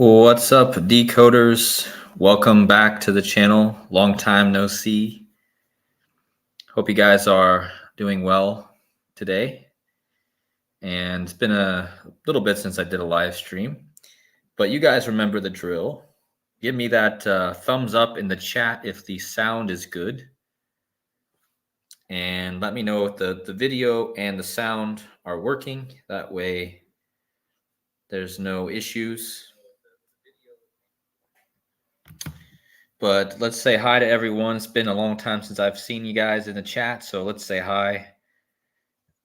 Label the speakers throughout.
Speaker 1: What's up, decoders? Welcome back to the channel. Long time no see. Hope you guys are doing well today. And it's been a little bit since I did a live stream, but you guys remember the drill. Give me that thumbs up in the chat if the sound is good. And let me know if the video and the sound are working. That way there's no issues. But let's say hi to everyone. It's been a long time since I've seen you guys in the chat, so let's say hi.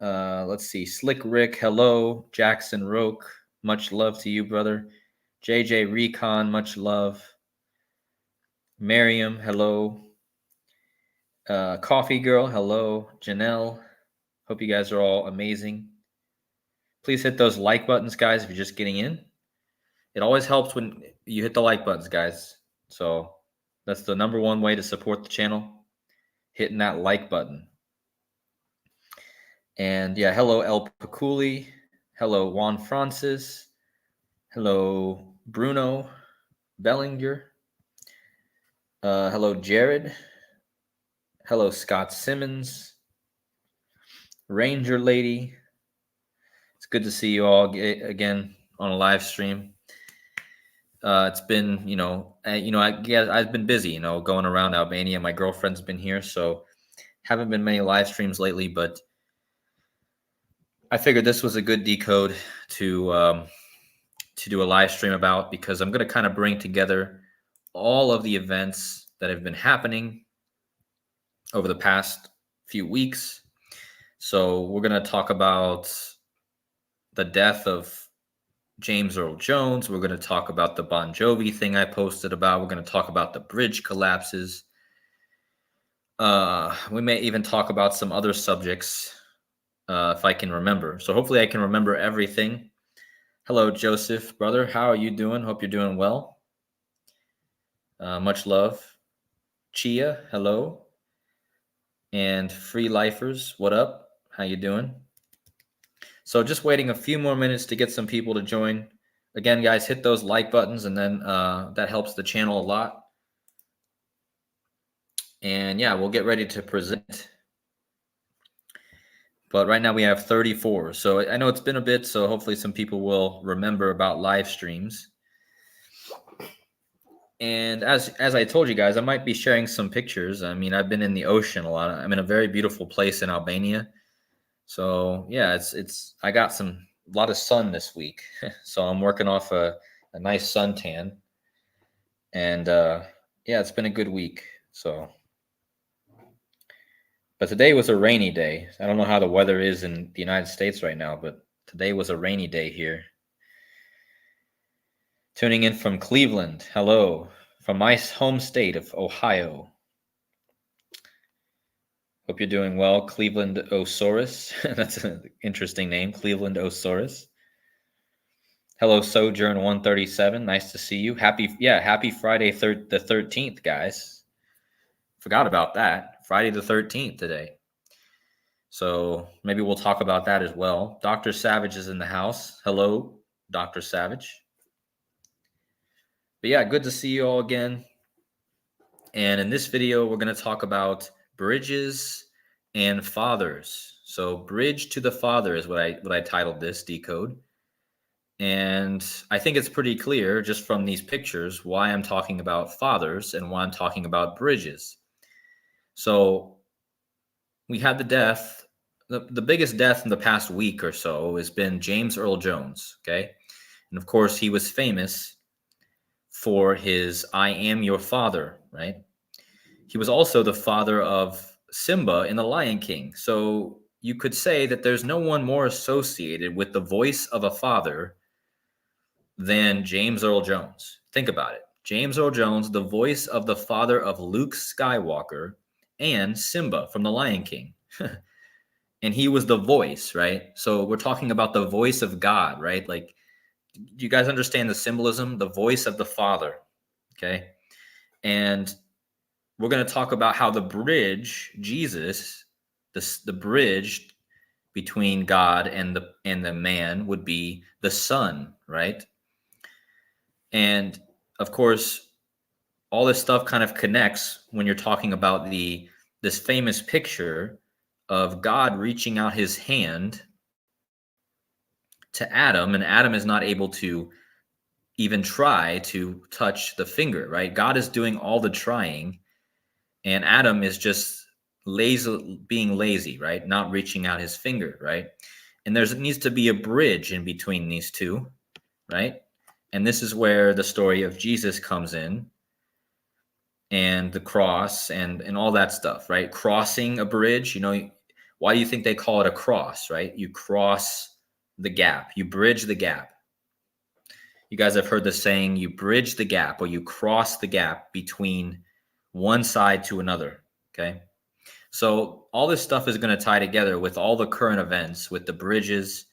Speaker 1: Let's see. Slick Rick, hello. Jackson Roke, much love to you, brother. JJ Recon, much love. Miriam, hello. Coffee Girl, hello. Janelle, hope you guys are all amazing. Please hit those like buttons, guys, if you're just getting in. It always helps when you hit the like buttons, guys. So that's the number one way to support the channel, hitting that like button. And yeah, hello, El Paculi. Hello, Juan Francis. Hello, Bruno Bellinger. Hello, Jared. Hello, Scott Simmons. Ranger Lady. It's good to see you all again on a live stream. It's been, I've been busy, going around Albania. My girlfriend's been here, so haven't been many live streams lately, but I figured this was a good decode to do a live stream about, because I'm going to kind of bring together all of the events that have been happening over the past few weeks. So we're going to talk about the death of James Earl Jones. We're going to talk about the Bon Jovi thing I posted about. We're going to talk about the bridge collapses. We may even talk about some other subjects if I can remember. So hopefully I can remember everything. Hello, Joseph, brother. How are you doing? Hope you're doing well. Much love. Chia, hello. And Free Lifers, what up? How you doing? So just waiting a few more minutes to get some people to join. Again, guys, hit those like buttons, and then that helps the channel a lot. And yeah, we'll get ready to present. But right now we have 34. So I know it's been a bit, so hopefully some people will remember about live streams. And as I told you guys, I might be sharing some pictures. I mean, I've been in the ocean a lot. I'm in a very beautiful place in Albania. So yeah, I got a lot of sun this week. So I'm working off a nice suntan. And yeah, it's been a good week. So, but today was a rainy day. I don't know how the weather is in the United States right now, but today was a rainy day here. Tuning in from Cleveland. Hello. From my home state of Ohio. Hope you're doing well, Cleveland Osaurus. That's an interesting name, Cleveland Osaurus. Hello, Sojourn 137. Nice to see you. Happy Friday the 13th, guys. Forgot about that. Friday the 13th today. So maybe we'll talk about that as well. Dr. Savage is in the house. Hello, Dr. Savage. But yeah, good to see you all again. And in this video, we're going to talk about bridges and fathers. So bridge to the father is what I titled this decode. And I think it's pretty clear just from these pictures why I'm talking about fathers and why I'm talking about bridges. So we had the death, the biggest death in the past week or so has been James Earl Jones, okay? And of course, he was famous for his I Am Your Father, right? He was also the father of Simba in The Lion King. So you could say that there's no one more associated with the voice of a father than James Earl Jones. Think about it. James Earl Jones, the voice of the father of Luke Skywalker and Simba from The Lion King. And he was the voice, right? So we're talking about the voice of God, right? Like, do you guys understand the symbolism? The voice of the Father, okay? And we're going to talk about how the bridge, Jesus, the bridge between God and the man would be the Son, right? And of course, all this stuff kind of connects when you're talking about this famous picture of God reaching out his hand to Adam, and Adam is not able to even try to touch the finger, right? God is doing all the trying, and Adam is just being lazy, right? Not reaching out his finger, right? And there needs to be a bridge in between these two, right? And this is where the story of Jesus comes in, and the cross and all that stuff, right? Crossing a bridge, why do you think they call it a cross, right? You cross the gap, you bridge the gap. You guys have heard the saying, you bridge the gap, or you cross the gap between one side to another, okay? So all this stuff is going to tie together with all the current events, with the bridges,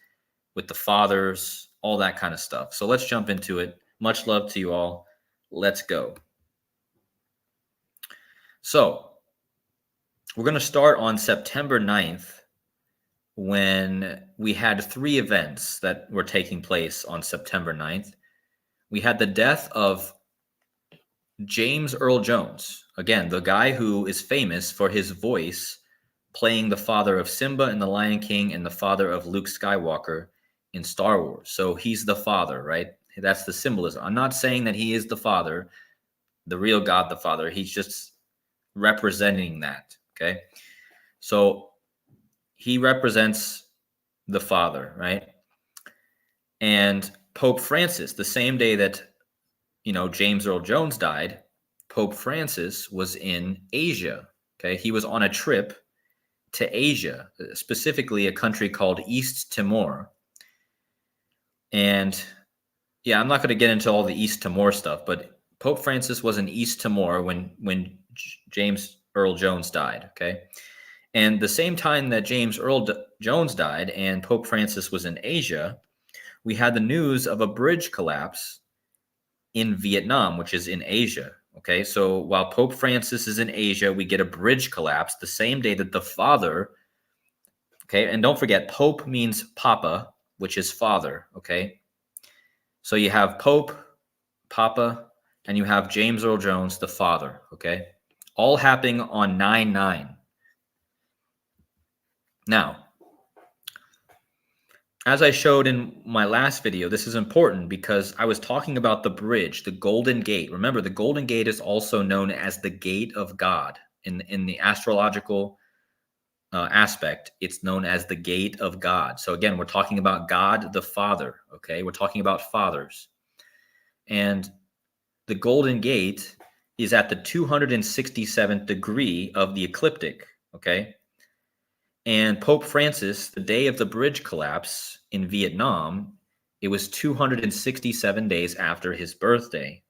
Speaker 1: with the fathers, all that kind of stuff. So let's jump into it. Much love to you all. Let's go. So we're going to start on September 9th, when we had three events that were taking place on September 9th. We had the death of James Earl Jones, again, the guy who is famous for his voice playing the father of Simba in The Lion King and the father of Luke Skywalker in Star Wars. So he's the father, right? That's the symbolism. I'm not saying that he is the father, the real God the Father. He's just representing that, okay? So he represents the Father, right? And Pope Francis, the same day that, James Earl Jones died, Pope Francis was in Asia, okay? He was on a trip to Asia, specifically a country called East Timor. And yeah, I'm not going to get into all the East Timor stuff, but Pope Francis was in East Timor when James Earl Jones died, okay? And the same time that James Earl Jones died and Pope Francis was in Asia, we had the news of a bridge collapse in Vietnam, which is in Asia, okay? So while Pope Francis is in Asia, we get a bridge collapse the same day that the father, okay? And don't forget, Pope means Papa, which is father, okay? So you have Pope, Papa, and you have James Earl Jones, the father, okay? All happening on 9/9. Now, as I showed in my last video, this is important because I was talking about the bridge, the Golden Gate. Remember, the Golden Gate is also known as the Gate of God. In the astrological aspect, it's known as the Gate of God. So again, we're talking about God the Father, okay? We're talking about fathers. And the Golden Gate is at the 267th degree of the ecliptic, okay? And Pope Francis, the day of the bridge collapse in Vietnam, it was 267 days after his birthday.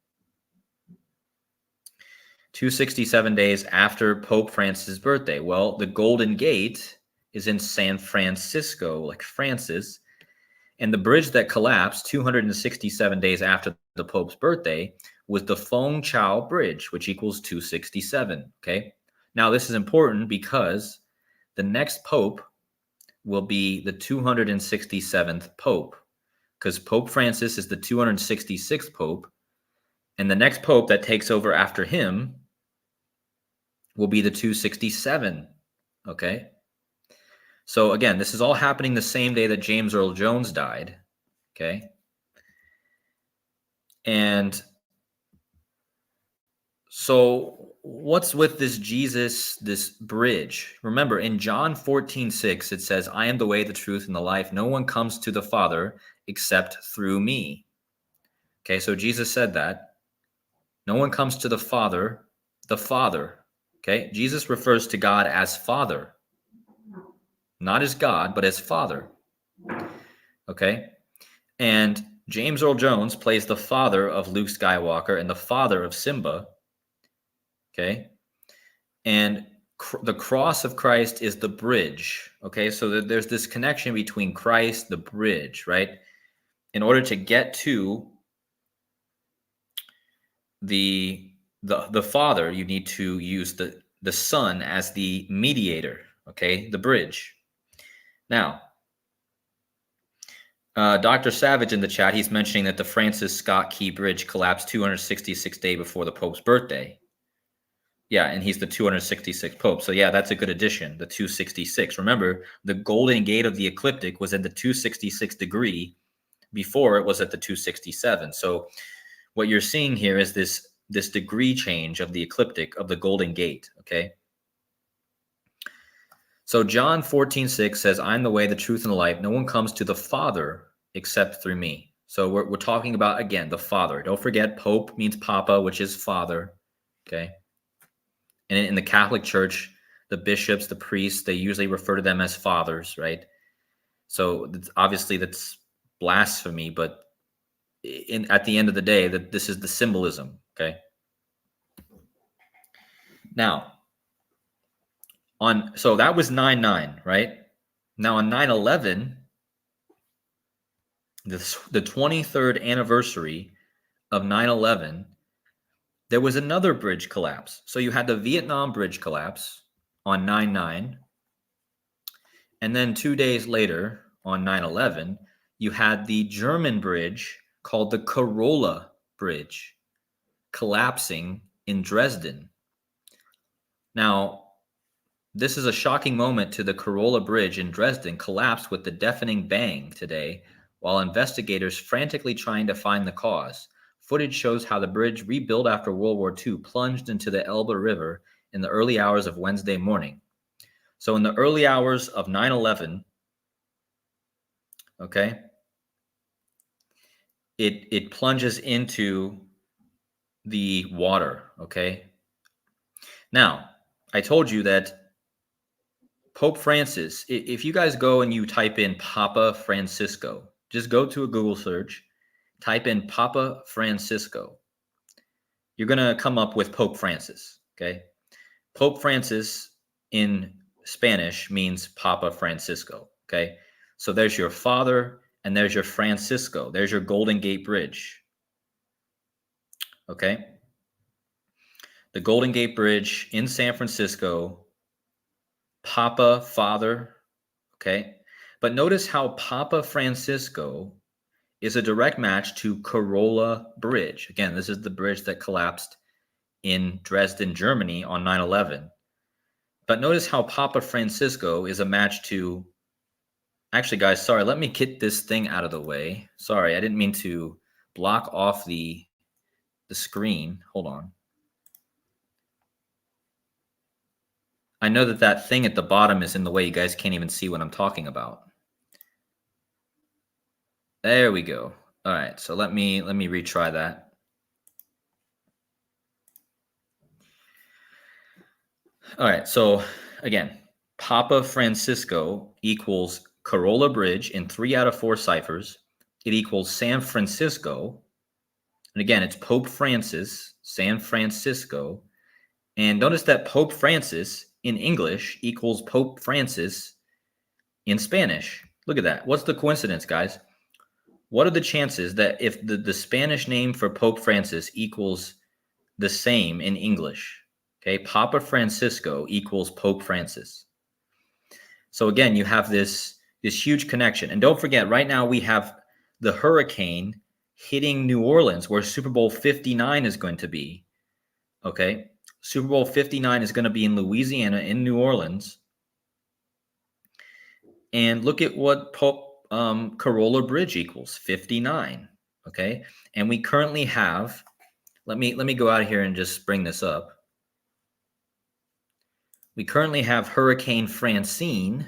Speaker 1: 267 days after Pope Francis' birthday. Well, the Golden Gate is in San Francisco, like Francis. And the bridge that collapsed 267 days after the Pope's birthday was the Fong Chao Bridge, which equals 267, okay? Now, this is important because the next Pope will be the 267th Pope, because Pope Francis is the 266th Pope, and the next Pope that takes over after him will be the 267, okay? So again, this is all happening the same day that James Earl Jones died, okay? And so what's with this Jesus, this bridge? Remember, in John 14:6, it says, I am the way, the truth, and the life. No one comes to the Father except through me. Okay, so Jesus said that. No one comes to the Father. Okay? Jesus refers to God as Father. Not as God, but as Father. Okay? And James Earl Jones plays the father of Luke Skywalker and the father of Simba. Okay? And the cross of Christ is the bridge. Okay? So there's this connection between Christ, the bridge, right? In order to get to the Father, you need to use the Son as the mediator, okay? The bridge. Now, Dr. Savage in the chat, he's mentioning that the Francis Scott Key Bridge collapsed 266 days before the Pope's birthday. Yeah, and he's the 266th Pope. So yeah, that's a good addition, the 266. Remember, the Golden Gate of the ecliptic was in the 266 degree before it was at the 267. So what you're seeing here is this degree change of the ecliptic of the Golden Gate, okay? So John 14:6 says, I'm the way, the truth, and the life. No one comes to the Father except through me. So we're talking about, again, the Father. Don't forget, Pope means Papa, which is Father, okay? And in the Catholic Church, the bishops, the priests, they usually refer to them as fathers, right? So obviously that's blasphemy, but at the end of the day, that this is the symbolism, okay? Now, so that was 9/9, right? Now on 9/11, the 23rd anniversary of 9/11, there was another bridge collapse. So you had the Vietnam bridge collapse on 9/9, and then 2 days later on 9/11, you had the German bridge called the Corolla Bridge collapsing in Dresden. Now, this is a shocking moment to the Corolla Bridge in Dresden collapsed with the deafening bang today while investigators frantically trying to find the cause. Footage shows how the bridge, rebuilt after World War II, plunged into the Elbe River in the early hours of Wednesday morning. So in the early hours of 9/11, okay, it plunges into the water, okay? Now, I told you that Pope Francis, if you guys go and you type in Papa Francisco, just go to a Google search, type in Papa Francisco. You're going to come up with Pope Francis, okay? Pope Francis in Spanish means Papa Francisco, okay? So there's your father and there's your Francisco. There's your Golden Gate Bridge, okay? The Golden Gate Bridge in San Francisco, Papa, Father, okay? But notice how Papa Francisco is a direct match to Corolla Bridge. Again, this is the bridge that collapsed in Dresden, Germany on 9/11. But notice how Papa Francisco is a match to... Actually, guys, sorry, let me get this thing out of the way. Sorry, I didn't mean to block off the screen. Hold on. I know that thing at the bottom is in the way. You guys can't even see what I'm talking about. There we go. All right, so let me retry that. All right, so again, Papa Francisco equals Corolla Bridge in 3 out of 4 ciphers. It equals San Francisco. And again, it's Pope Francis, San Francisco. And notice that Pope Francis in English equals Pope Francis in Spanish. Look at that. What's the coincidence, guys? What are the chances that if the Spanish name for Pope Francis equals the same in English? Okay, Papa Francisco equals Pope Francis. So again, you have this huge connection. And don't forget, right now we have the hurricane hitting New Orleans, where Super Bowl 59 is going to be. Okay, Super Bowl 59 is going to be in Louisiana, in New Orleans. And look at what Pope Corolla Bridge equals, 59. Okay, and we currently have... Let me go out here and just bring this up. We currently have Hurricane Francine.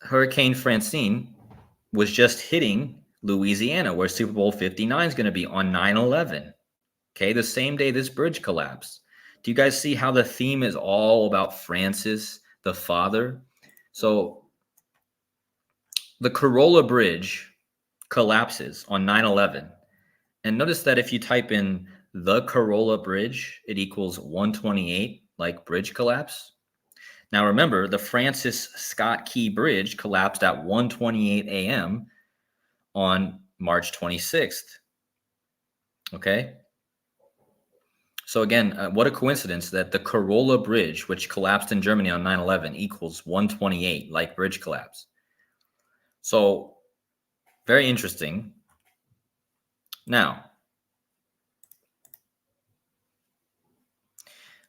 Speaker 1: Hurricane Francine was just hitting Louisiana, where Super Bowl 59 is going to be on 9/11. Okay, the same day this bridge collapsed. Do you guys see how the theme is all about Francis, the father? So the Corolla Bridge collapses on 9/11. And notice that if you type in the Corolla Bridge, it equals 128, like bridge collapse. Now remember, the Francis Scott Key Bridge collapsed at 1:28 a.m. on March 26th. Okay? So again, what a coincidence that the Corolla Bridge, which collapsed in Germany on 9/11, equals 128, like bridge collapse. So very interesting. Now,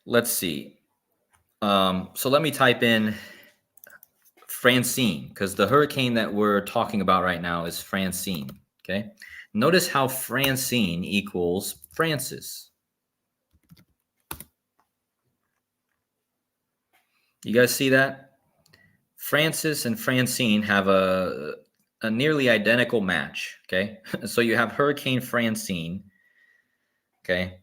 Speaker 1: let's see. So let me type in Francine, because the hurricane that we're talking about right now is Francine. Okay. Notice how Francine equals Francis. You guys see that? Francis and Francine have a nearly identical match. Okay. So you have Hurricane Francine. Okay.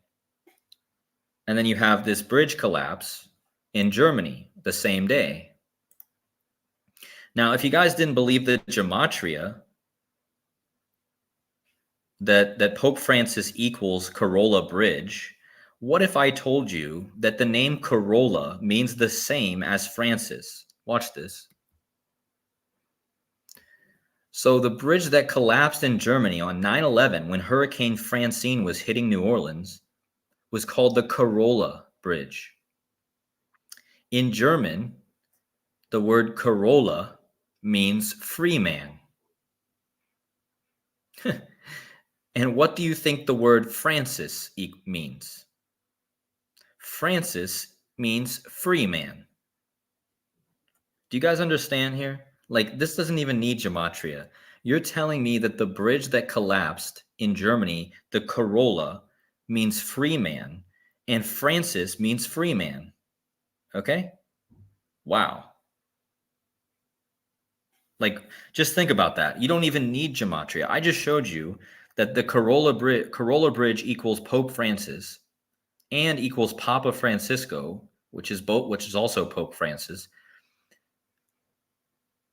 Speaker 1: And then you have this bridge collapse in Germany the same day. Now, if you guys didn't believe the gematria, that Pope Francis equals Corolla Bridge, what if I told you that the name Corolla means the same as Francis? Watch this. So the bridge that collapsed in Germany on 9/11 when Hurricane Francine was hitting New Orleans was called the Corolla Bridge. In German, the word Corolla means free man. And what do you think the word Francis means? Francis means free man. Do you guys understand here? Like, this doesn't even need gematria. You're telling me that the bridge that collapsed in Germany, the Corolla, means free man, and Francis means free man. Okay? Wow. Like, just think about that. You don't even need gematria. I just showed you that the Corolla Bridge equals Pope Francis and equals Papa Francisco, which is also Pope Francis.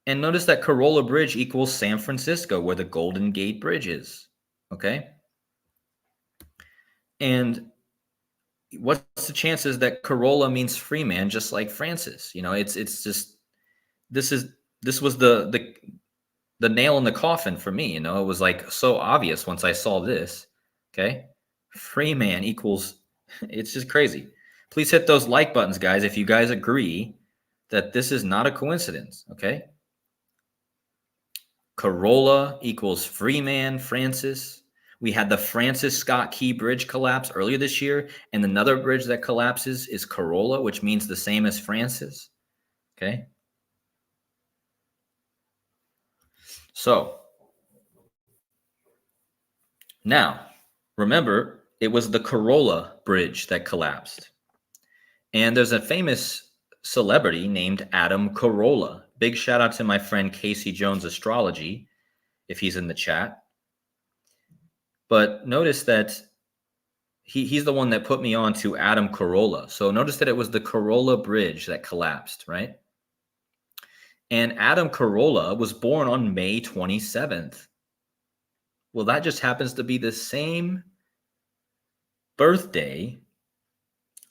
Speaker 1: And notice that Corolla Bridge equals San Francisco, where the Golden Gate Bridge is. Okay? And what's the chances that Corolla means free man, just like Francis? You know, it's just this was the nail in the coffin for me. You know, it was like so obvious once I saw this. Okay, free man equals. It's just crazy. Please hit those like buttons, guys, if you guys agree that this is not a coincidence. Okay. Corolla equals Freeman Francis. We had the Francis Scott Key Bridge collapse earlier this year, and another bridge that collapses is Corolla, which means the same as Francis. Okay. So now, remember, it was the Corolla Bridge that collapsed. And there's a famous celebrity named Adam Corolla. Big shout out to my friend Casey Jones Astrology, if he's in the chat. But notice that he's the one that put me on to Adam Corolla. So notice that it was the Corolla Bridge that collapsed, right? And Adam Corolla was born on May 27th. Well, that just happens to be the same birthday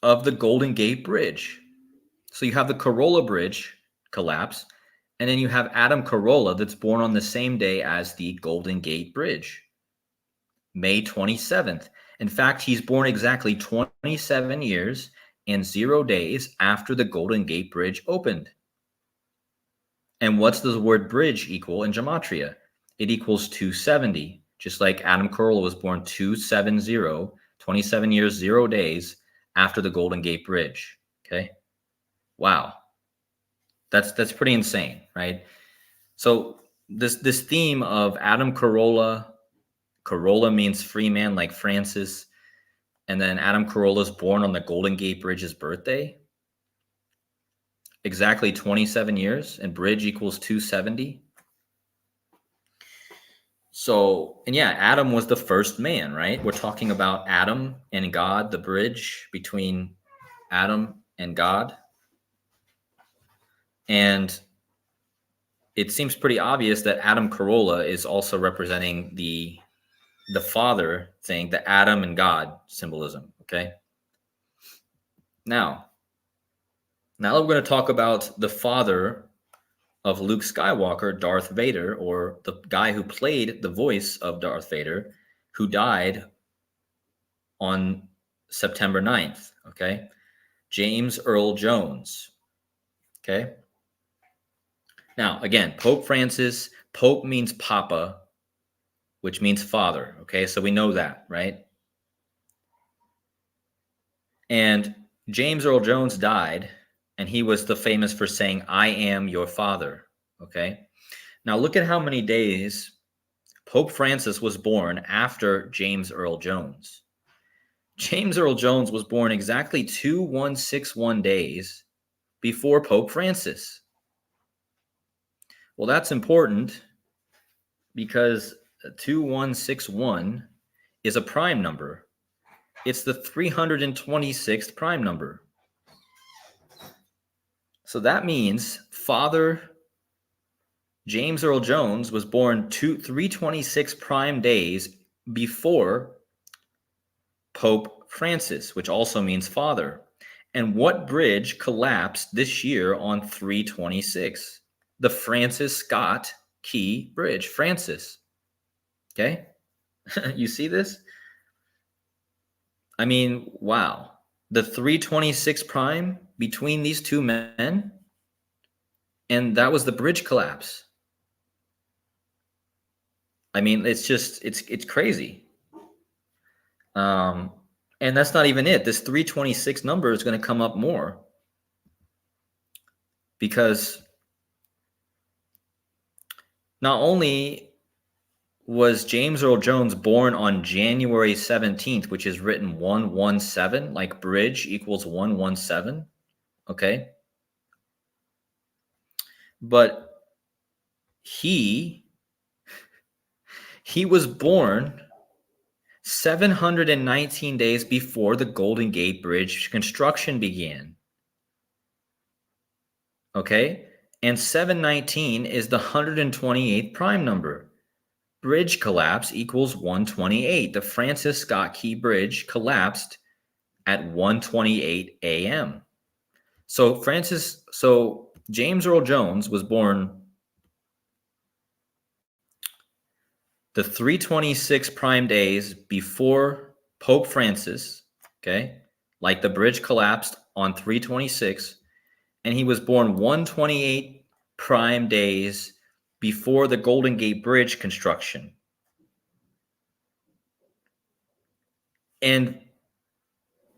Speaker 1: of the Golden Gate Bridge. So you have the Corolla Bridge collapse, and then you have Adam Corolla that's born on the same day as the Golden Gate Bridge, May 27th. In fact, he's born exactly 27 years and 0 days after the Golden Gate Bridge opened. And what's the word bridge equal in gematria? It equals 270, just like Adam Corolla was born 270, 27 years, 0 days after the Golden Gate Bridge. Okay. Wow. That's pretty insane, right? So this theme of Adam Corolla means free man like Francis, and then Adam Corolla's born on the Golden Gate Bridge's birthday. Exactly 27 years, and bridge equals 270. So, and yeah, Adam was the first man, right? We're talking about Adam and God, the bridge between Adam and God. And it seems pretty obvious that Adam Corolla is also representing the father thing, the Adam and God symbolism. Okay. Now we're going to talk about the father of Luke Skywalker, Darth Vader, or the guy who played the voice of Darth Vader, who died on September 9th. Okay. James Earl Jones. Okay. Now, again, Pope Francis, Pope means Papa, which means father. Okay. So we know that, right? And James Earl Jones died, and he was the famous for saying, I am your father. Okay. Now look at how many days Pope Francis was born after James Earl Jones. James Earl Jones was born exactly 2161 days before Pope Francis. Well, that's important because 2161 is a prime number. It's the 326th prime number. So that means Father James Earl Jones was born 326 prime days before Pope Francis, which also means father. And what bridge collapsed this year on 326? The Francis Scott Key Bridge. Francis. Okay? You see this? I mean, wow. The 326 prime between these two men, and that was the bridge collapse. I mean, it's just it's crazy. And that's not even it. This 326 number is going to come up more because not only was James Earl Jones born on January 17th, which is written 117, like bridge equals 117, okay? But he was born 719 days before the Golden Gate Bridge construction began. Okay? And 719 is the 128th prime number. Bridge collapse equals 128. The Francis Scott Key Bridge collapsed at 1:28 a.m. So James Earl Jones was born the 326 prime days before Pope Francis, okay? Like the bridge collapsed on 326, and he was born 128 prime days before the Golden Gate Bridge construction. And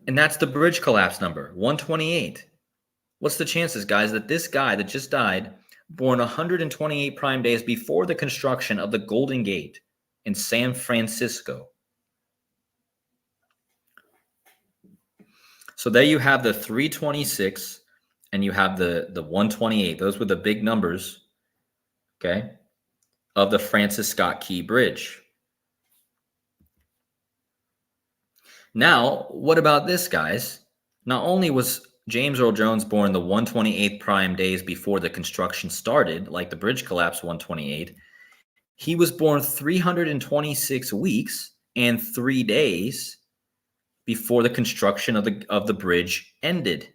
Speaker 1: that's the bridge collapse number, 128. What's the chances, guys, that this guy that just died, born 128 prime days before the construction of the Golden Gate in San Francisco? So there you have the 326 and you have the 128. Those were the big numbers, okay, of the Francis Scott Key Bridge. Now, what about this, guys? Not only was James Earl Jones born the 128th prime days before the construction started, like the bridge collapse 128, he was born 326 weeks and 3 days before the construction of the bridge ended.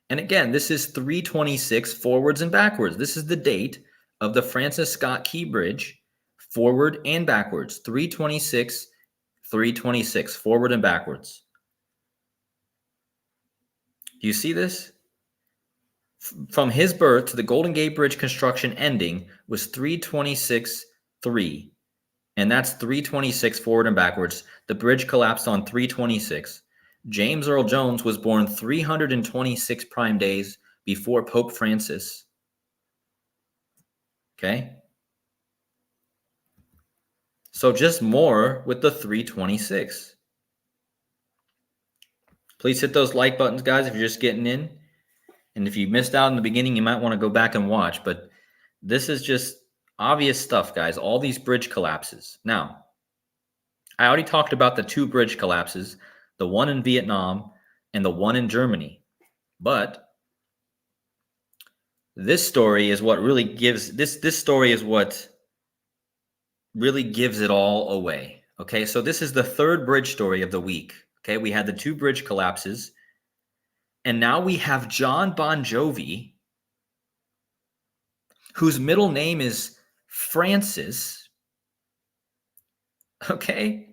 Speaker 1: And again, this is 326 forwards and backwards. This is the date of the Francis Scott Key Bridge, forward and backwards. 326, 326, forward and backwards. Do you see this? From his birth to the Golden Gate Bridge construction ending was 326, 3. And that's 326 forward and backwards. The bridge collapsed on 326. James Earl Jones was born 326 prime days before Pope Francis. Okay? So just more with the 326. Please hit those like buttons, guys, if you're just getting in. And if you missed out in the beginning, you might want to go back and watch. But this is just obvious stuff, guys. All these bridge collapses. Now, I already talked about the 2 bridge collapses, the one in Vietnam and the one in Germany. But this story is what really gives this story is what really gives it all away. Okay, so this is the 3rd bridge story of the week. Okay, we had the 2 bridge collapses, and now we have John Bon Jovi, whose middle name is Francis. Okay,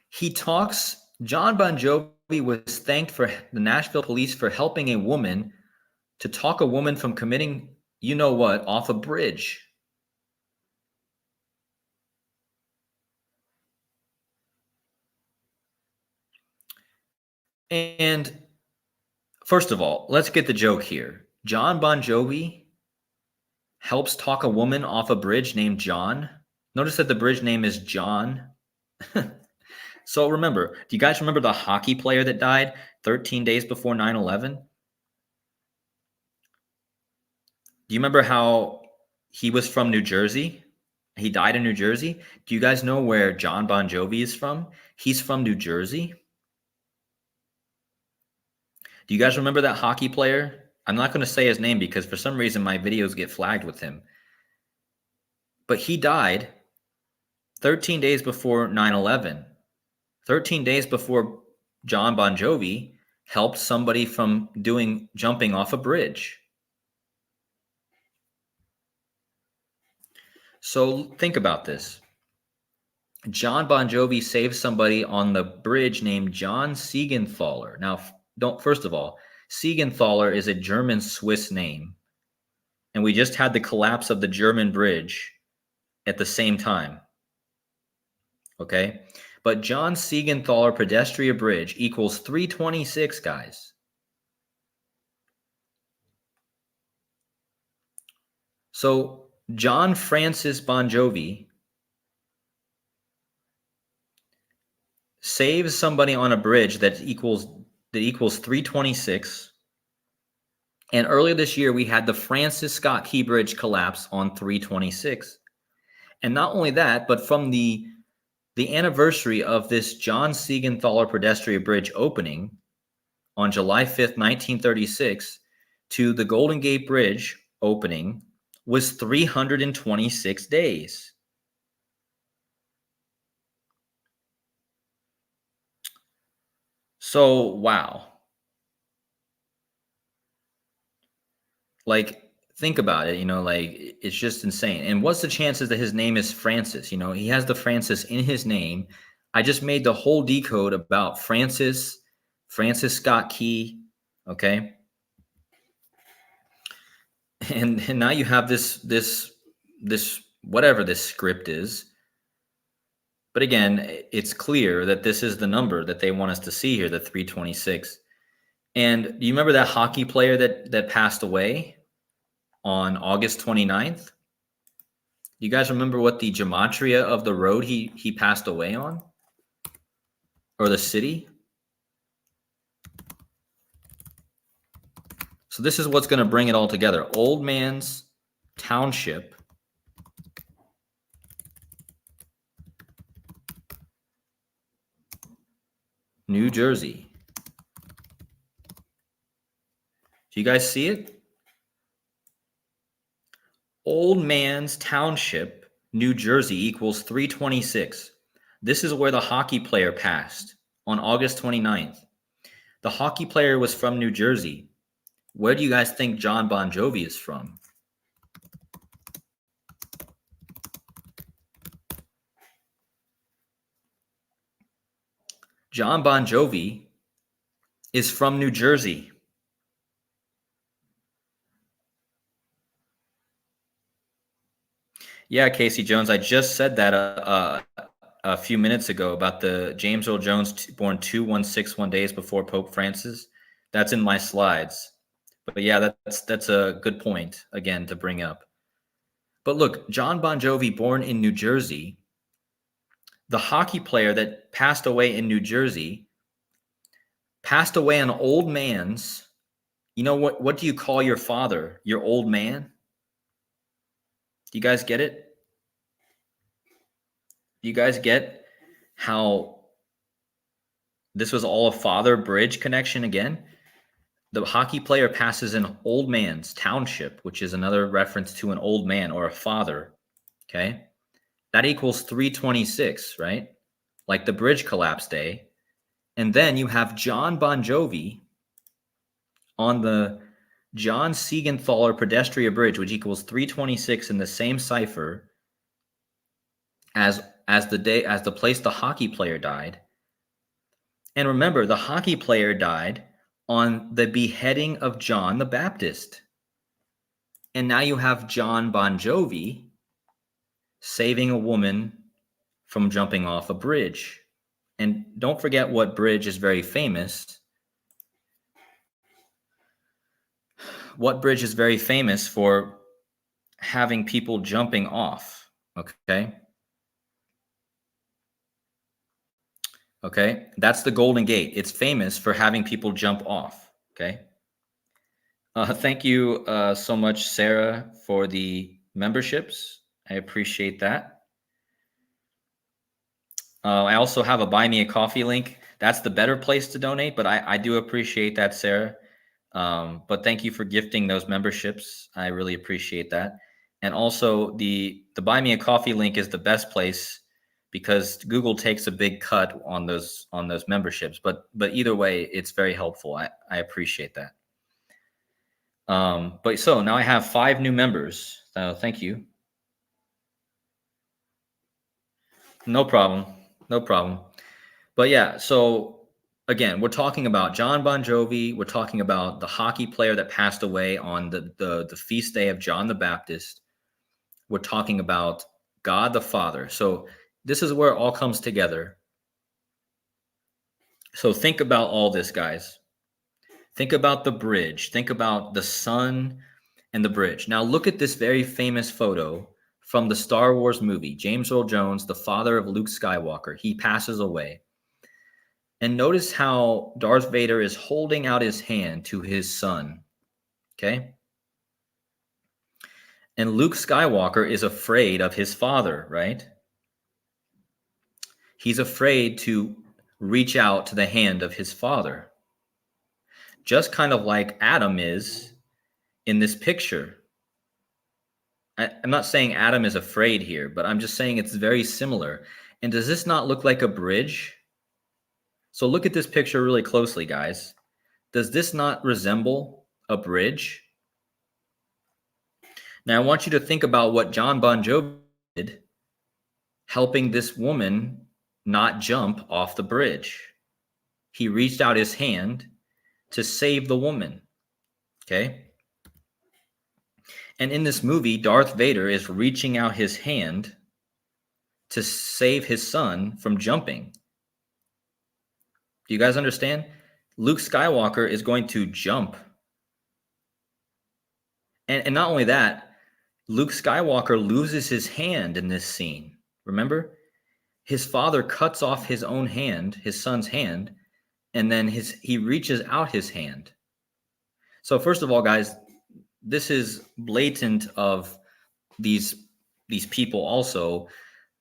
Speaker 1: he talks John Bon Jovi was thanked for the Nashville police for helping a woman to talk a woman from committing, you know what, off a bridge. And first of all, let's get the joke here. John Bon Jovi helps talk a woman off a bridge named John. Notice that the bridge name is John. So remember, do you guys remember the hockey player that died 13 days before 9/11? Do you remember how he was from New Jersey? He died in New Jersey. Do you guys know where John Bon Jovi is from? He's from New Jersey. Do you guys remember that hockey player? I'm not going to say his name because for some reason my videos get flagged with him. But he died 13 days before 9/11. 13 days before John Bon Jovi helped somebody from jumping off a bridge. So think about this. John Bon Jovi saved somebody on the bridge named John Siegenthaler. Now, first of all, Siegenthaler is a German Swiss name. And we just had the collapse of the German bridge at the same time. Okay? But John Siegenthaler Pedestrian Bridge equals 326, guys. So John Francis Bon Jovi saves somebody on a bridge that equals 326. And earlier this year, we had the Francis Scott Key Bridge collapse on 326. And not only that, but from the anniversary of this John Siegenthaler Pedestrian Bridge opening on July 5th, 1936, to the Golden Gate Bridge opening was 326 days. So, wow. Like, think about it, like, it's just insane. And what's the chances that his name is Francis? He has the Francis in his name. I just made the whole decode about Francis Scott Key, okay? And now you have this whatever this script is. But again, it's clear that this is the number that they want us to see here, the 326. And do you remember that hockey player that passed away on August 29th? You guys remember what the gematria of the road he passed away on? Or the city? So this is what's going to bring it all together. Old Man's Township, New Jersey. Do you guys see it? Old Man's Township, New Jersey equals 326. This is where the hockey player passed on August 29th. The hockey player was from New Jersey. Where do you guys think John Bon Jovi is from? John Bon Jovi is from New Jersey. Yeah, Casey Jones, I just said that a few minutes ago about the James Earl Jones born 2161 days before Pope Francis. That's in my slides. But yeah, that's a good point, again, to bring up. But look, John Bon Jovi, born in New Jersey, the hockey player that passed away in New Jersey, passed away an old man's. What do you call your father? Your old man? Do you guys get it? Do you guys get how this was all a father bridge connection again? The hockey player passes an old man's township, which is another reference to an old man or a father. Okay. That equals 326, right? Like the bridge collapse day. And then you have John Bon Jovi on the John Siegenthaler Pedestrian Bridge, which equals 326 in the same cipher as the place the hockey player died. And remember, the hockey player died on the beheading of John the Baptist. And now you have John Bon Jovi saving a woman from jumping off a bridge. And don't forget what bridge is very famous. What bridge is very famous for having people jumping off? Okay. Okay. That's the Golden Gate. It's famous for having people jump off. Okay. Thank you so much, Sarah, for the memberships. I appreciate that. I also have a Buy Me a Coffee link. That's the better place to donate, but I do appreciate that, Sarah. But thank you for gifting those memberships. I really appreciate that. And also the Buy Me a Coffee link is the best place because Google takes a big cut on those memberships. But either way, it's very helpful. I appreciate that. But so now I have 5 new members. Thank you. No problem. No problem. But yeah, so again, we're talking about John Bon Jovi. We're talking about the hockey player that passed away on the feast day of John the Baptist. We're talking about God the Father. So this is where it all comes together. So think about all this, guys. Think about the bridge. Think about the sun and the bridge. Now look at this very famous photo from the Star Wars movie. James Earl Jones, the father of Luke Skywalker, he passes away. And notice how Darth Vader is holding out his hand to his son. Okay? And Luke Skywalker is afraid of his father, right? He's afraid to reach out to the hand of his father. Just kind of like Adam is in this picture. I'm not saying Adam is afraid here, but I'm just saying it's very similar. And does this not look like a bridge? So look at this picture really closely, guys. Does this not resemble a bridge? Now, I want you to think about what John Bon Jovi did, helping this woman not jump off the bridge. He reached out his hand to save the woman. Okay? And in this movie, Darth Vader is reaching out his hand to save his son from jumping. Do you guys understand? Luke Skywalker is going to jump. And not only that, Luke Skywalker loses his hand in this scene. Remember? His father cuts off his own hand, his son's hand, and then he reaches out his hand. So first of all, guys, this is blatant of these people also.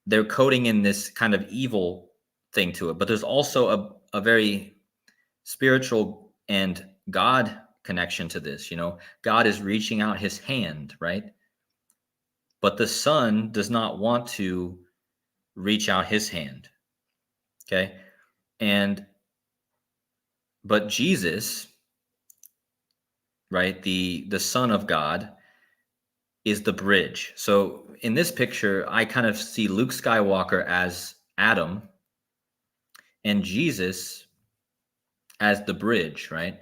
Speaker 1: They're coding in this kind of evil thing to it, but there's also a very spiritual and God connection to this. You know, God is reaching out his hand, right? But the son does not want to reach out his hand. Okay. But Jesus, right, the Son of God, is the bridge. So in this picture, I kind of see Luke Skywalker as Adam and Jesus as the bridge, right?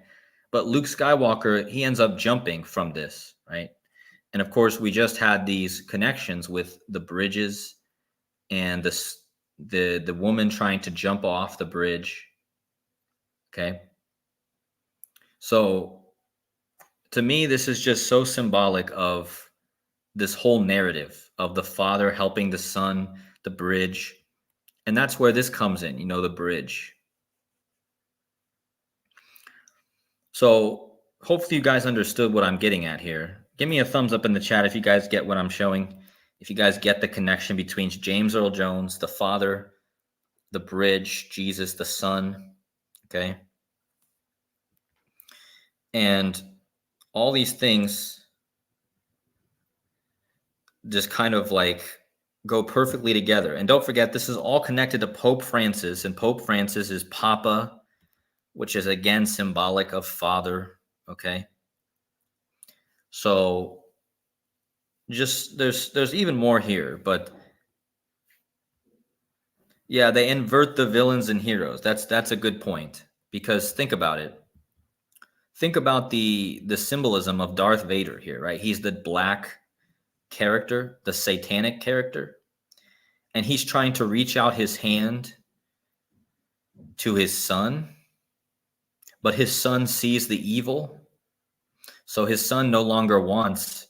Speaker 1: But Luke Skywalker, he ends up jumping from this, right? And of course, we just had these connections with the bridges and the woman trying to jump off the bridge. Okay. So to me, this is just so symbolic of this whole narrative of the father helping the son, the bridge. And that's where this comes in, the bridge. So hopefully you guys understood what I'm getting at here. Give me a thumbs up in the chat if you guys get what I'm showing. If you guys get the connection between James Earl Jones, the father, the bridge, Jesus, the son. Okay. And all these things just kind of like go perfectly together. And don't forget, this is all connected to Pope Francis, and Pope Francis is Papa, which is again symbolic of father. Okay. So just there's even more here, but Yeah, they invert the villains and heroes. That's a good point, because think about it. Think about the symbolism of Darth Vader here, right? He's the black character, the satanic character, and he's trying to reach out his hand to his son, but his son sees the evil. So his son no longer wants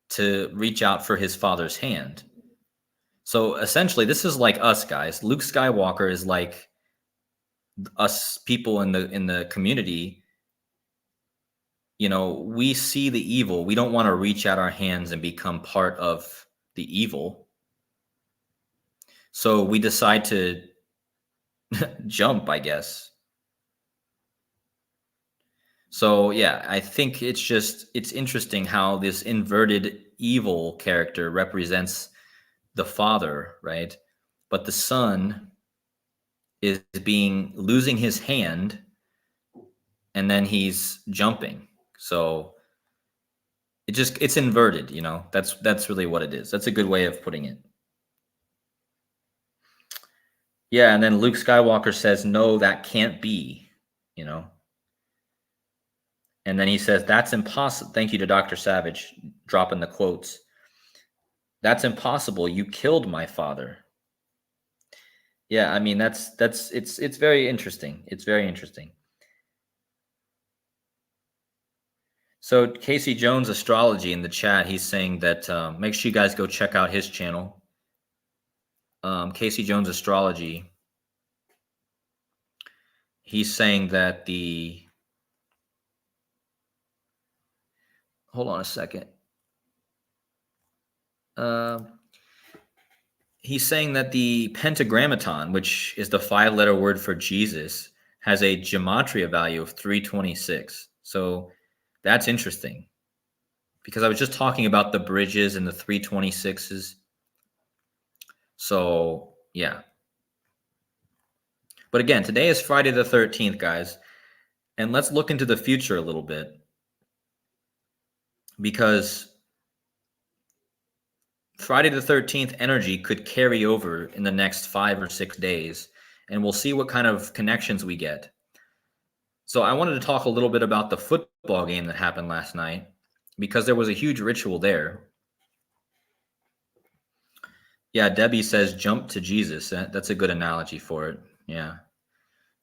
Speaker 1: to reach out for his father's hand. So essentially, this is like us guys. Luke Skywalker is like us people in the community. You know, we see the evil. We don't want to reach out our hands and become part of the evil. So we decide to jump, I guess. So yeah, I think it's interesting how this inverted evil character represents the father, right? But the son is being losing his hand, and then he's jumping. So it's inverted, you know. That's really what it is. That's a good way of putting it. Yeah, and then Luke Skywalker says, "No, that can't be," you know. And then he says, "That's impossible." Thank you to Dr. Savage dropping the quotes. "That's impossible. You killed my father." Yeah, I mean it's very interesting. It's very interesting. So Casey Jones Astrology in the chat, he's saying that make sure you guys go check out his channel. Casey Jones Astrology. He's saying that hold on a second. He's saying that the Pentagrammaton, which is the 5-letter word for Jesus, has a gematria value of 326. So that's interesting, because I was just talking about the bridges and the 326s. So yeah. But again, today is Friday the 13th, guys. And let's look into the future a little bit, because Friday the 13th energy could carry over in the next 5 or 6 days, and we'll see what kind of connections we get. So I wanted to talk a little bit about the football game that happened last night, because there was a huge ritual there. Yeah, Debbie says jump to Jesus. That's a good analogy for it. Yeah.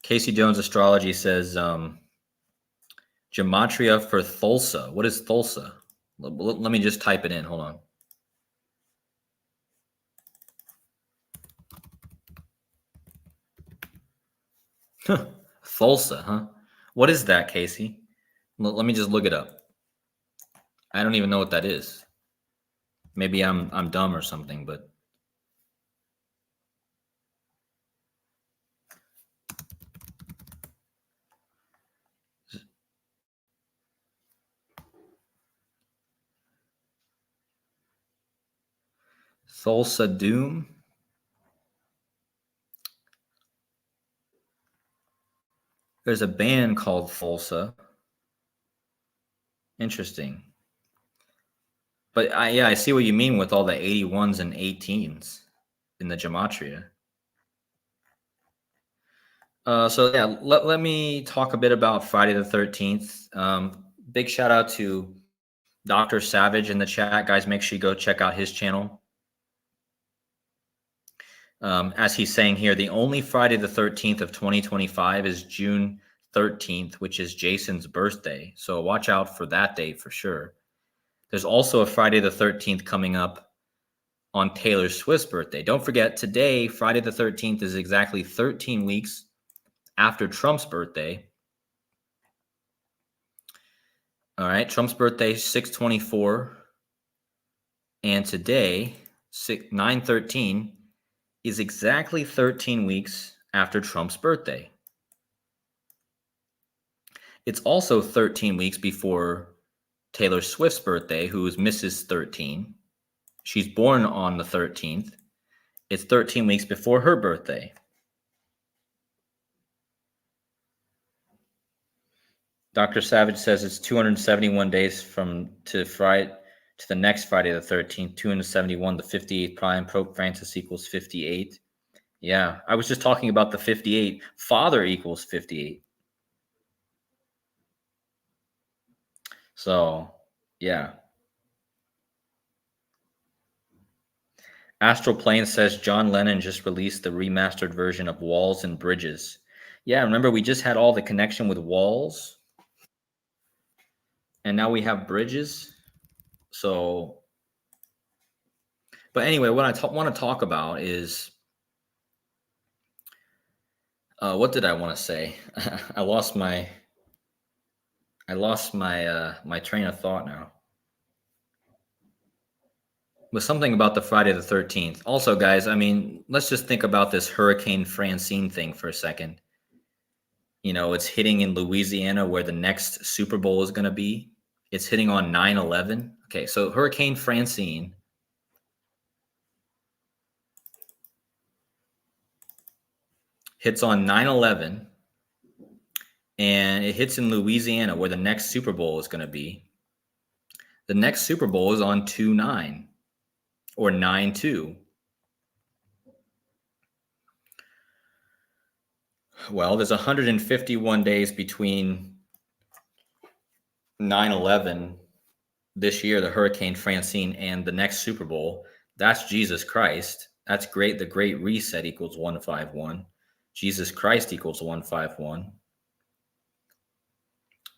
Speaker 1: Casey Jones Astrology says gematria for Thulsa. What is Thulsa? Let me just type it in. Hold on. Thulsa, huh? What is that, Casey? Let me just look it up. I don't even know what that is. Maybe I'm dumb or something, but Thulsa Doom. There's a band called Thulsa. Interesting. But I see what you mean with all the 81s and 18s in the gematria. So yeah, let me talk a bit about Friday the 13th. Big shout out to Dr. Savage in the chat. Guys, make sure you go check out his channel. As he's saying here, the only Friday the 13th of 2025 is June 13th, which is Jason's birthday. So watch out for that date for sure. There's also a Friday the 13th coming up on Taylor Swift's birthday. Don't forget, today, Friday the 13th, is exactly 13 weeks after Trump's birthday. All right, Trump's birthday, 6/24. And today, 9/13, is exactly 13 weeks after Trump's birthday. It's also 13 weeks before Taylor Swift's birthday, who is Mrs. 13. She's born on the 13th. It's 13 weeks before her birthday. Dr. Savage says it's 271 days to the next Friday the 13th, 271, the 58th prime. Pope Francis equals 58. Yeah, I was just talking about the 58. Father equals 58. So, yeah. Astral Plane says John Lennon just released the remastered version of Walls and Bridges. Yeah, remember we just had all the connection with walls, and now we have bridges. So, but anyway, what I want to talk about is what did I want to say? I lost my my train of thought now. Was something about the Friday the 13th. Also, guys, I mean, let's just think about this Hurricane Francine thing for a second. You know, it's hitting in Louisiana where the next Super Bowl is going to be. It's hitting on 9/11. Okay, so Hurricane Francine hits on 9/11 and it hits in Louisiana where the next Super Bowl is going to be. The next Super Bowl is on 2/9 or 9/2. Well, there's 151 days between 9/11 this year, the Hurricane Francine, and the next Super Bowl. That's Jesus Christ. That's great. The Great Reset equals 151. Jesus Christ equals 151.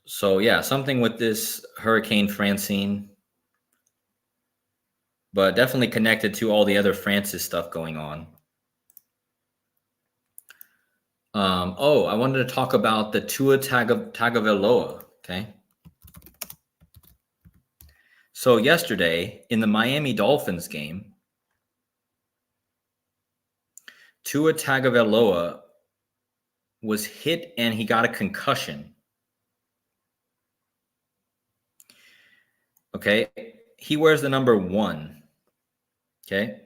Speaker 1: So yeah, something with this Hurricane Francine, but definitely connected to all the other Francis stuff going on. I wanted to talk about the Tua Tagovailoa. Okay. So yesterday in the Miami Dolphins game, Tua Tagovailoa was hit and he got a concussion. Okay. He wears the number 1. Okay.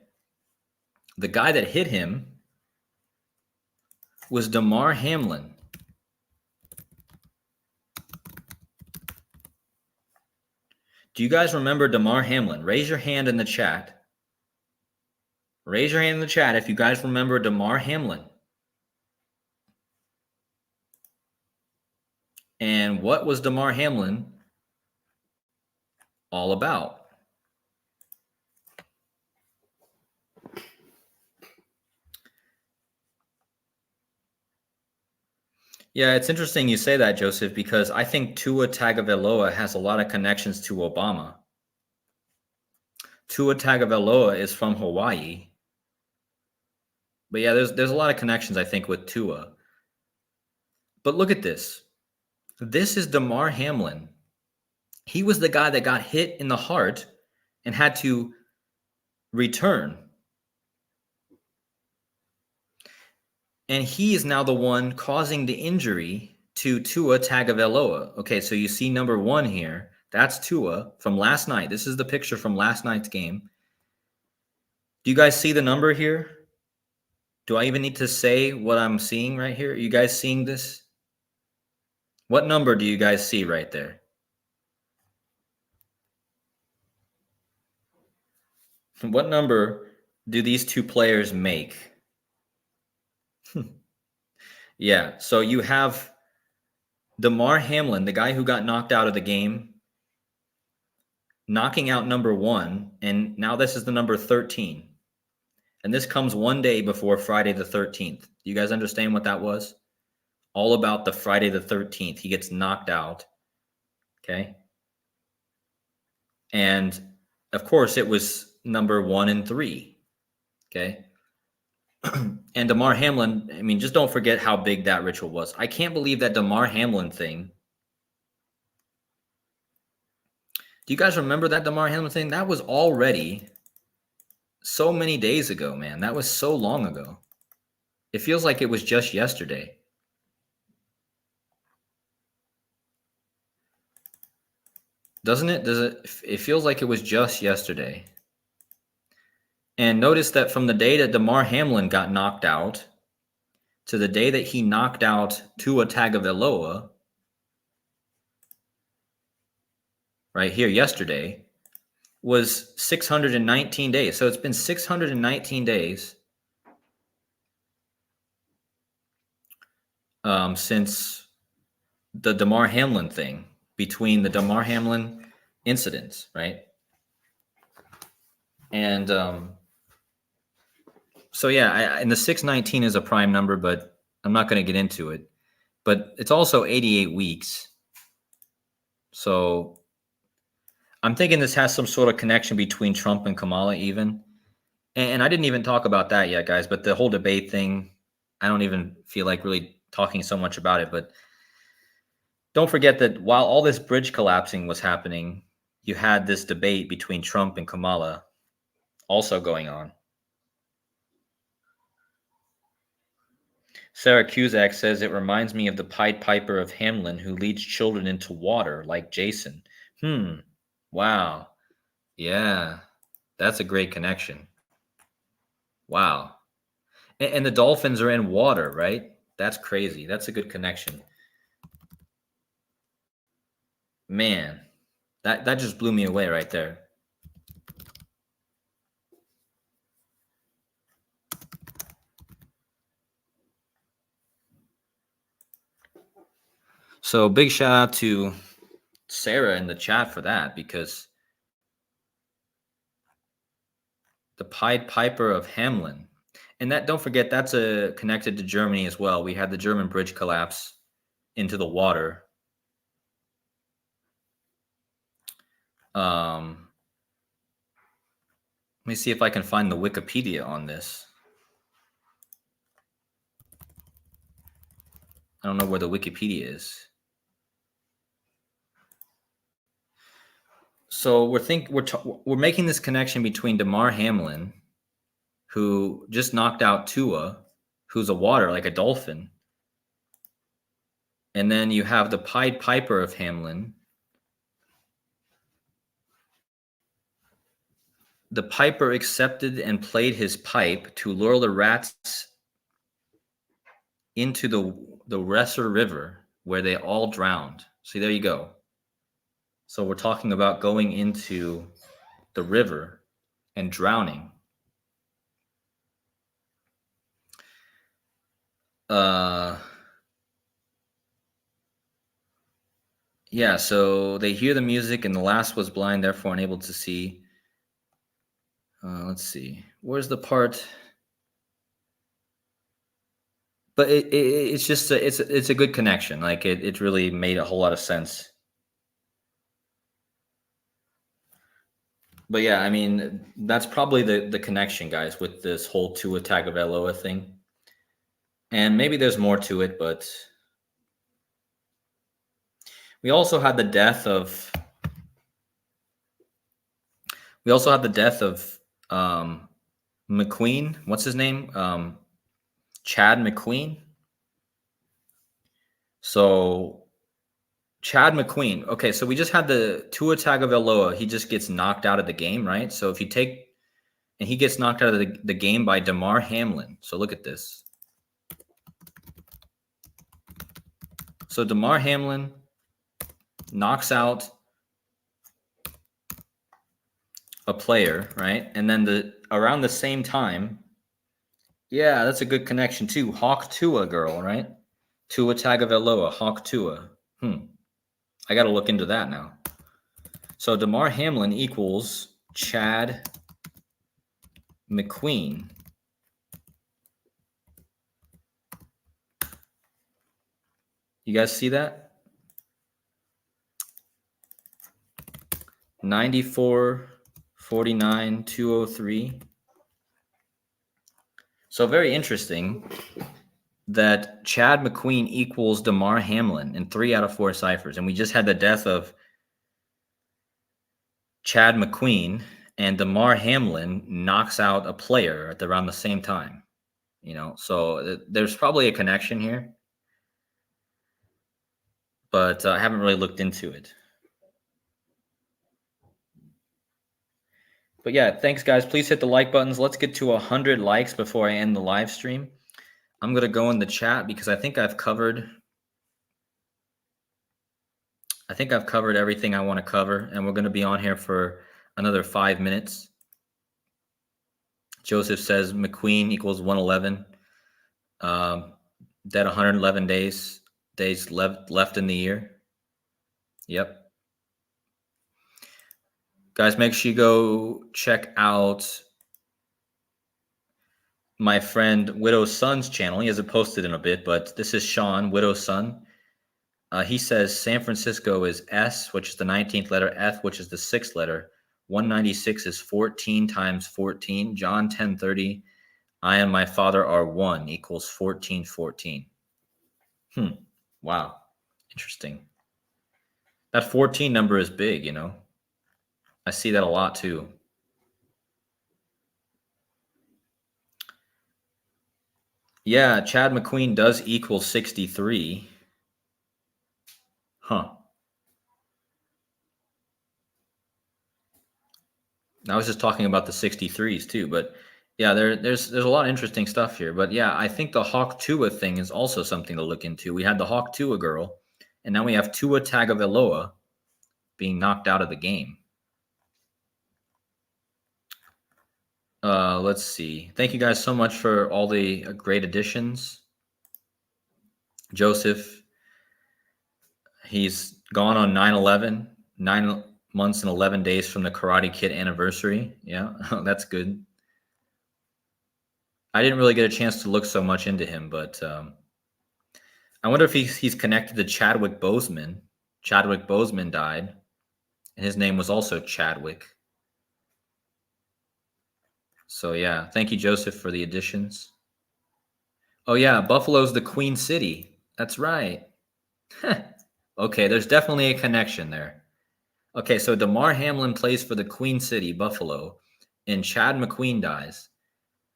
Speaker 1: The guy that hit him was Damar Hamlin. Do you guys remember Damar Hamlin? Raise your hand in the chat. Raise your hand in the chat if you guys remember Damar Hamlin. And what was Damar Hamlin all about? Yeah, it's interesting you say that, Joseph, because I think Tua Tagovailoa has a lot of connections to Obama. Tua Tagovailoa is from Hawaii. But yeah, there's a lot of connections, I think, with Tua. But look at this. This is Damar Hamlin. He was the guy that got hit in the heart and had to return. And he is now the one causing the injury to Tua Tagovailoa. Okay, so you see number 1 here. That's Tua from last night. This is the picture from last night's game. Do you guys see the number here? Do I even need to say what I'm seeing right here? Are you guys seeing this? What number do you guys see right there? What number do these two players make? Yeah, so you have Damar Hamlin, the guy who got knocked out of the game, knocking out number 1, and now this is the number 13. And this comes one day before Friday the 13th. Do you guys understand what that was? All about the Friday the 13th. He gets knocked out. Okay. And of course, it was number 1 and 3. Okay. And Damar Hamlin, I mean, just don't forget how big that ritual was. I can't believe that Damar Hamlin thing. Do you guys remember that Damar Hamlin thing? That was already so many days ago, man. That was so long ago. It feels like it was just yesterday. Doesn't it? It feels like it was just yesterday. And notice that from the day that Damar Hamlin got knocked out to the day that he knocked out Tua Tagovailoa, right here yesterday, was 619 days. So it's been 619 days since the Damar Hamlin thing, between the Damar Hamlin incidents, right? And so yeah, and the 619 is a prime number, but I'm not going to get into it. But it's also 88 weeks. So I'm thinking this has some sort of connection between Trump and Kamala even. And I didn't even talk about that yet, guys, but the whole debate thing, I don't even feel like really talking so much about it. But don't forget that while all this bridge collapsing was happening, you had this debate between Trump and Kamala also going on. Sarah Cusack says it reminds me of the Pied Piper of Hamelin who leads children into water like Jason. Wow. Yeah. That's a great connection. Wow. And the dolphins are in water, right? That's crazy. That's a good connection. Man, that just blew me away right there. So big shout out to Sarah in the chat for that, because the Pied Piper of Hamelin. And that, don't forget, that's connected to Germany as well. We had the German bridge collapse into the water. Let me see if I can find the Wikipedia on this. I don't know where the Wikipedia is. So we're making this connection between Damar Hamlin, who just knocked out Tua, who's a water like a dolphin, and then you have the Pied Piper of Hamelin. The piper accepted and played his pipe to lure the rats into the Weser River, where they all drowned. See, there you go. So we're talking about going into the river and drowning. Yeah, so they hear the music, and the last was blind, therefore unable to see. Let's see. Where's the part? But it's just it's a good connection. Like it really made a whole lot of sense. But yeah, I mean, that's probably the connection, guys, with this whole Tua Tagovailoa thing. And maybe there's more to it, but we also had the death of McQueen. What's his name? Chad McQueen. So Chad McQueen. Okay, so we just had the Tua Tagovailoa. He just gets knocked out of the game, right? So if you take, and he gets knocked out of the game by Damar Hamlin. So look at this. So Damar Hamlin knocks out a player, right? And then around the same time, yeah, that's a good connection too. Hawk Tua girl, right? Tua Tagovailoa, Hawk Tua. I got to look into that now. So Damar Hamlin equals Chad McQueen. You guys see that? 94, 49, 203. So very interesting that Chad McQueen equals Damar Hamlin in 3 out of 4 ciphers. And we just had the death of Chad McQueen, and Damar Hamlin knocks out a player at around the same time. So there's probably a connection here, but I haven't really looked into it. But yeah, thanks, guys. Please hit the like buttons. Let's get to 100 likes before I end the live stream. I'm going to go in the chat because I think I've covered everything I want to cover, and we're going to be on here for another 5 minutes. Joseph says McQueen equals 111. Dead 111 days left in the year. Yep. Guys, make sure you go check out my friend Widow's Son's channel. He hasn't posted in a bit, but this is Sean, Widow's Son. He says San Francisco is S, which is the 19th letter, F, which is the 6th letter. 196 is 14 times 14. John 10:30, I and my Father are one equals 1414. Wow. Interesting. That 14 number is big, you know. I see that a lot too. Yeah, Chad McQueen does equal 63. Huh. I was just talking about the 63s too, but yeah, there's a lot of interesting stuff here. But yeah, I think the Hawk Tua thing is also something to look into. We had the Hawk Tua girl, and now we have Tua Tagovailoa being knocked out of the game. Let's see. Thank you guys so much for all the great additions. Joseph, he's gone on 9/11, 9 months and 11 days from the Karate Kid anniversary. Yeah, that's good. I didn't really get a chance to look so much into him, but I wonder if he's connected to Chadwick Boseman. Chadwick Boseman died, and his name was also Chadwick. So yeah, thank you, Joseph, for the additions. Oh yeah, Buffalo's the Queen City. That's right. Okay, there's definitely a connection there. Okay, so Damar Hamlin plays for the Queen City, Buffalo, and Chad McQueen dies,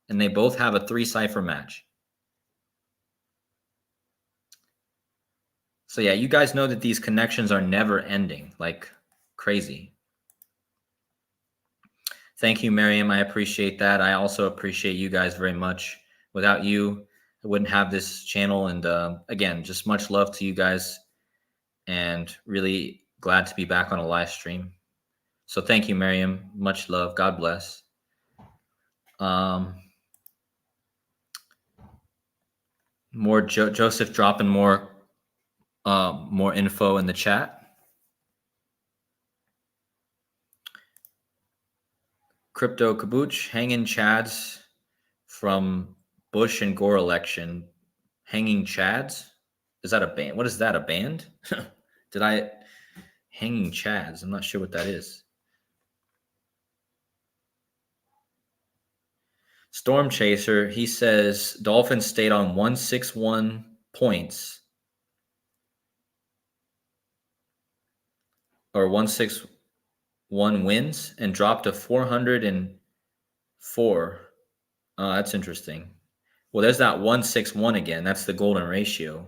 Speaker 1: and they both have a 3-cipher match. So yeah, you guys know that these connections are never ending, like crazy. Thank you, Miriam. I appreciate that. I also appreciate you guys very much. Without you, I wouldn't have this channel. And again, just much love to you guys, and really glad to be back on a live stream. So thank you, Miriam. Much love. God bless. More Joseph dropping more info in the chat. Crypto Kabuch, hanging Chads from Bush and Gore election. Hanging Chads? Is that a band? What is that, a band? Hanging Chads? I'm not sure what that is. Storm Chaser, he says Dolphins stayed on 161 points, or 161 wins, and dropped to 404. That's interesting. Well, there's that 161 again. That's the golden ratio.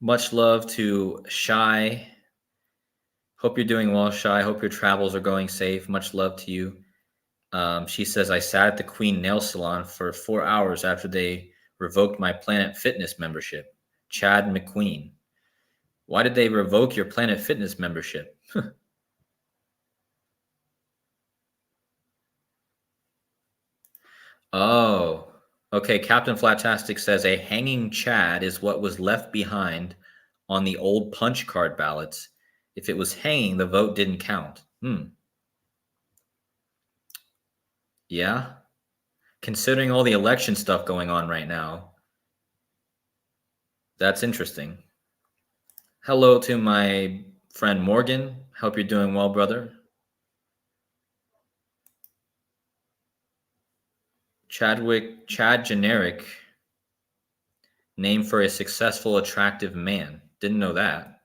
Speaker 1: Much love to Shy. Hope you're doing well, Shy. Hope your travels are going safe. Much love to you. She says, I sat at the Queen Nail Salon for 4 hours after they revoked my Planet Fitness membership. Chad McQueen. Why did they revoke your Planet Fitness membership? Oh, okay. Captain Flatastic says a hanging Chad is what was left behind on the old punch card ballots. If it was hanging, the vote didn't count. Yeah. Considering all the election stuff going on right now, that's interesting. Hello to my friend Morgan. Hope you're doing well, brother. Chad Generic, name for a successful, attractive man. Didn't know that.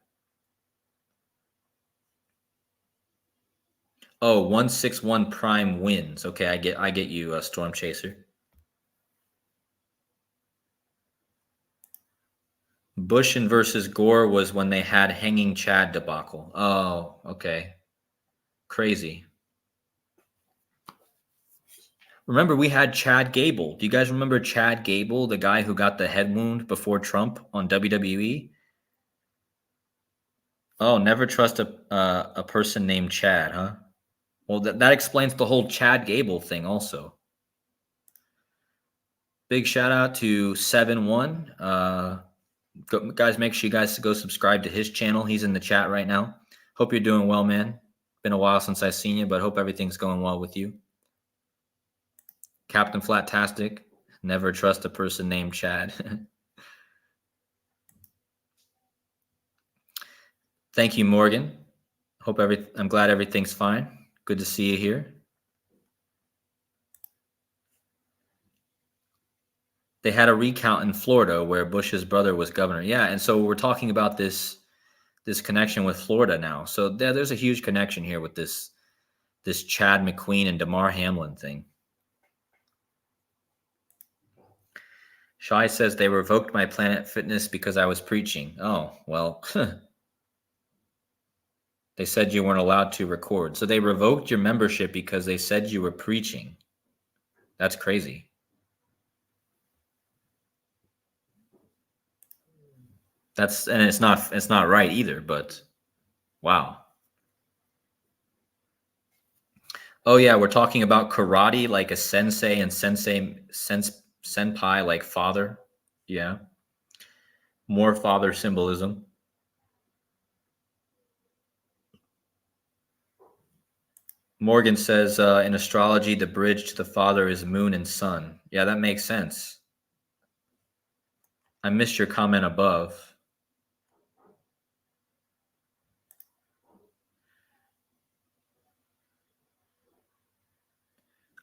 Speaker 1: Oh, 161 prime wins. Okay, I get you, Storm Chaser. Bush and versus Gore was when they had hanging Chad debacle. Oh, okay. Crazy. Remember, we had Chad Gable. Do you guys remember Chad Gable, the guy who got the head wound before Trump on WWE? Oh, never trust a person named Chad, huh? Well, that explains the whole Chad Gable thing also. Big shout out to 7-1. Guys, make sure you guys go subscribe to his channel. He's in the chat right now. Hope you're doing well, man. Been a while since I've seen you, but hope everything's going well with you. Captain Flatastic. Never trust a person named Chad. Thank you, Morgan. I'm glad everything's fine. Good to see you here. They had a recount in Florida where Bush's brother was governor. Yeah, and so we're talking about this connection with Florida now. So there's a huge connection here with this Chad McQueen and Damar Hamlin thing. Shai says they revoked my Planet Fitness because I was preaching. Oh, well, they said you weren't allowed to record. So they revoked your membership because they said you were preaching. That's crazy. And it's not right either, but wow. Oh yeah, we're talking about karate, like a sensei and senpai, like father. Yeah. More father symbolism. Morgan says, in astrology, the bridge to the father is moon and sun. Yeah, that makes sense. I missed your comment above.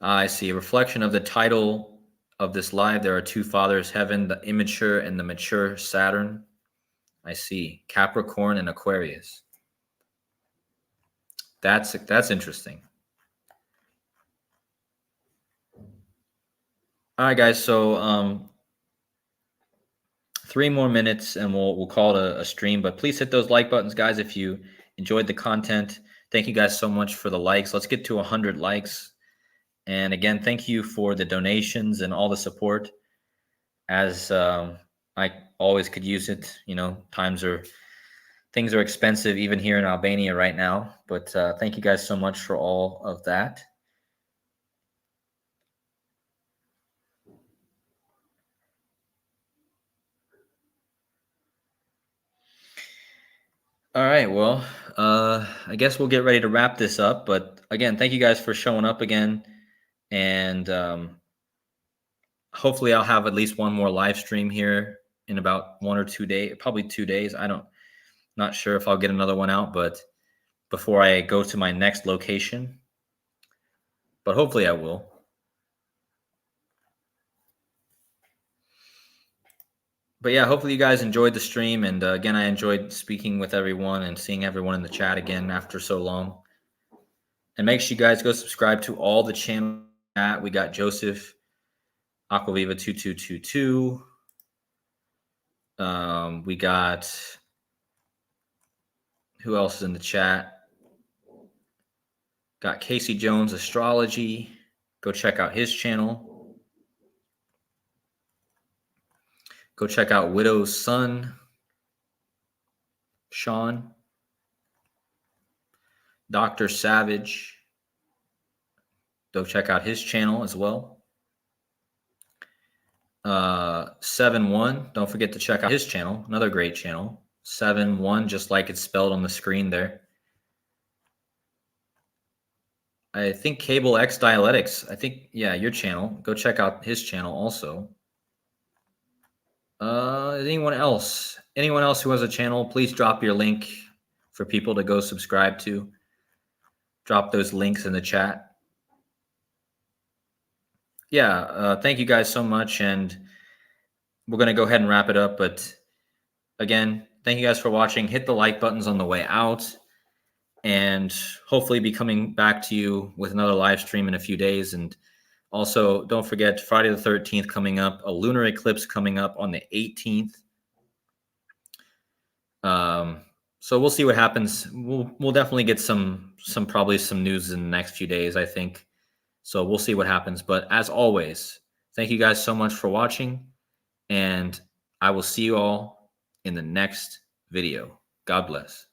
Speaker 1: I see. A reflection of the title of this live. There are two fathers, heaven, the immature and the mature Saturn. I see. Capricorn and Aquarius. That's interesting. All right, guys. So 3 more minutes and we'll call it a stream. But please hit those like buttons, guys, if you enjoyed the content. Thank you guys so much for the likes. Let's get to 100 likes. And again, thank you for the donations and all the support. As I always could use it. You know, things are expensive even here in Albania right now. But thank you guys so much for all of that. All right, well, I guess we'll get ready to wrap this up. But again, thank you guys for showing up again. And hopefully I'll have at least one more live stream here in about 1 or 2 days, probably 2 days. Not sure if I'll get another one out, but before I go to my next location. But hopefully I will. But yeah, hopefully you guys enjoyed the stream. And again, I enjoyed speaking with everyone and seeing everyone in the chat again after so long. And make sure you guys go subscribe to all the channels. We got Joseph, Aquaviva 2222. We got, who else is in the chat? Got Casey Jones Astrology. Go check out his channel. Go check out Widow's Son, Sean. Dr. Savage. Go check out his channel as well. 7-1. Don't forget to check out his channel. Another great channel. 7-1, just like it's spelled on the screen there. I think Cable X Dialectics. I think, yeah, your channel. Go check out his channel also. Anyone else? Anyone else who has a channel, please drop your link for people to go subscribe to. Drop those links in the chat. Yeah, thank you guys so much. And we're going to go ahead and wrap it up. But again, thank you guys for watching. Hit the like buttons on the way out. And hopefully be coming back to you with another live stream in a few days. And also, don't forget Friday the 13th coming up, a lunar eclipse coming up on the 18th. So we'll see what happens. We'll definitely get probably some news in the next few days, I think. So we'll see what happens. But as always, thank you guys so much for watching. And I will see you all in the next video. God bless.